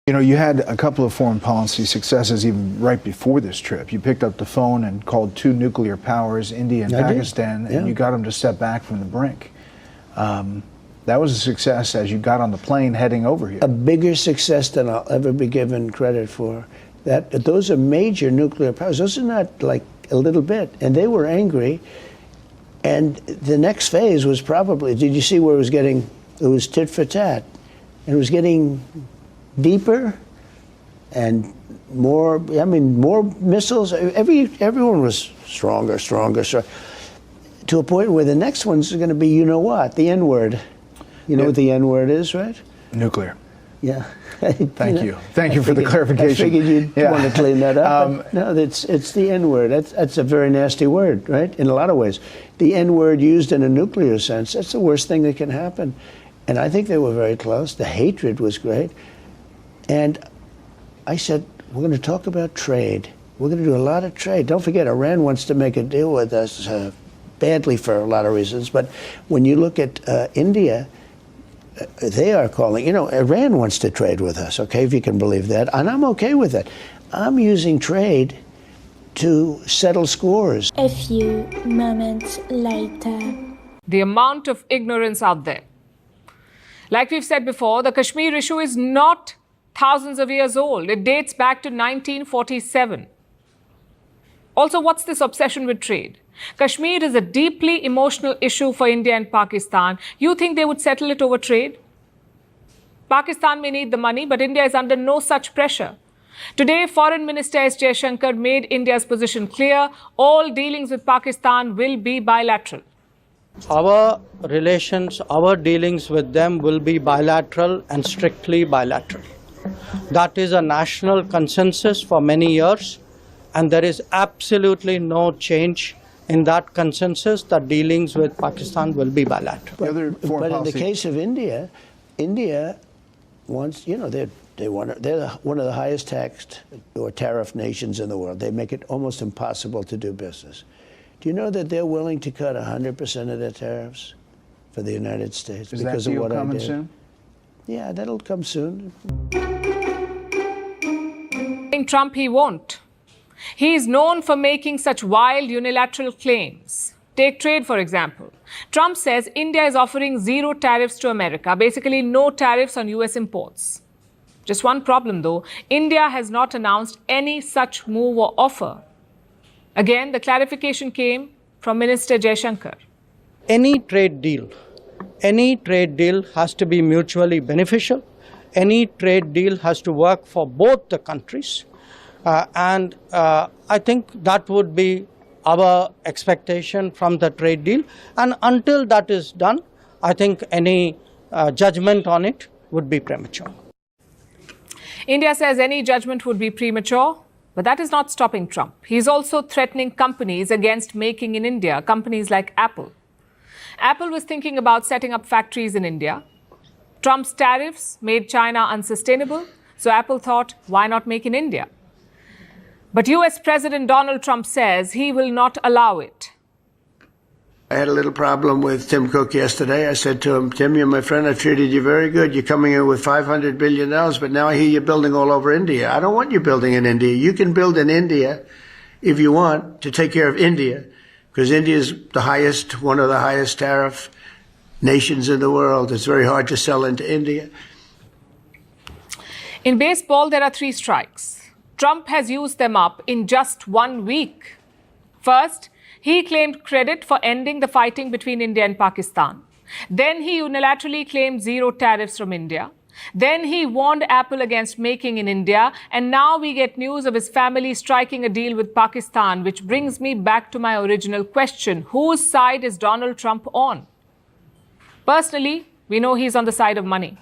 You know, you had a couple of foreign policy successes even right before this trip. You picked up the phone and called two nuclear powers, India and Pakistan, and you got them to step back from the brink. That was a success as you got on the plane heading over here. A bigger success than I'll ever be given credit for. Those are major nuclear powers. Those are not like a little bit. And they were angry. And the next phase was probably, did you see where it was getting, it was tit for tat. And it was getting deeper and more, I mean, more missiles. Everyone was stronger, to a point where the next one's going to be, you know what, the N-word. You know what the N-word is, right? Nuclear. Yeah. Thank you. Thank you for the clarification. I figured you'd want to clean that up. No, it's the N-word. That's a very nasty word, right? In a lot of ways. The N-word used in a nuclear sense, that's the worst thing that can happen. And I think they were very close. The hatred was great. And I said, we're going to talk about trade. We're going to do a lot of trade. Don't forget, Iran wants to make a deal with us badly for a lot of reasons. But when you look at India, they are calling, you know, Iran wants to trade with us, okay, if you can believe that. And I'm okay with that. I'm using trade to settle scores. A few moments later. The amount of ignorance out there. Like we've said before, the Kashmir issue is not thousands of years old. It dates back to 1947. Also, what's this obsession with trade? Kashmir is a deeply emotional issue for India and Pakistan. You think they would settle it over trade? Pakistan may need the money, but India is under no such pressure. Today, Foreign Minister S. Jaishankar made India's position clear. All dealings with Pakistan will be bilateral. Our relations, our dealings with them will be bilateral and strictly bilateral. That is a national consensus for many years, and there is absolutely no change in that consensus that dealings with Pakistan will be bilateral. But in the case of India, India wants, you know, they're one of the highest taxed or tariff nations in the world. They make it almost impossible to do business. Do you know that they're willing to cut 100% of their tariffs for the United States because of what I did? Soon? Yeah, that'll come soon. Trump, he won't. He is known for making such wild unilateral claims. Take trade, for example. Trump says India is offering zero tariffs to America, basically no tariffs on US imports. Just one problem, though. India has not announced any such move or offer. Again, the clarification came from Minister Jaishankar. Any trade deal has to be mutually beneficial. Any trade deal has to work for both the countries. And I think that would be our expectation from the trade deal. And until that is done, I think any judgment on it would be premature. India says any judgment would be premature, but that is not stopping Trump. He's also threatening companies against making in India, companies like Apple. Apple was thinking about setting up factories in India. Trump's tariffs made China unsustainable, so Apple thought, why not make in India? But US President Donald Trump says he will not allow it. I had a little problem with Tim Cook yesterday. I said to him, Tim, you're my friend. I've treated you very good. You're coming in with $500 billion, but now I hear you're building all over India. I don't want you building in India. You can build in India if you want to take care of India, because India is one of the highest tariff nations in the world. It's very hard to sell into India. In baseball, there are 3 strikes. Trump has used them up in just 1 week. First, he claimed credit for ending the fighting between India and Pakistan. Then he unilaterally claimed zero tariffs from India. Then he warned Apple against making in India. And now we get news of his family striking a deal with Pakistan, which brings me back to my original question. Whose side is Donald Trump on? Personally, we know he's on the side of money.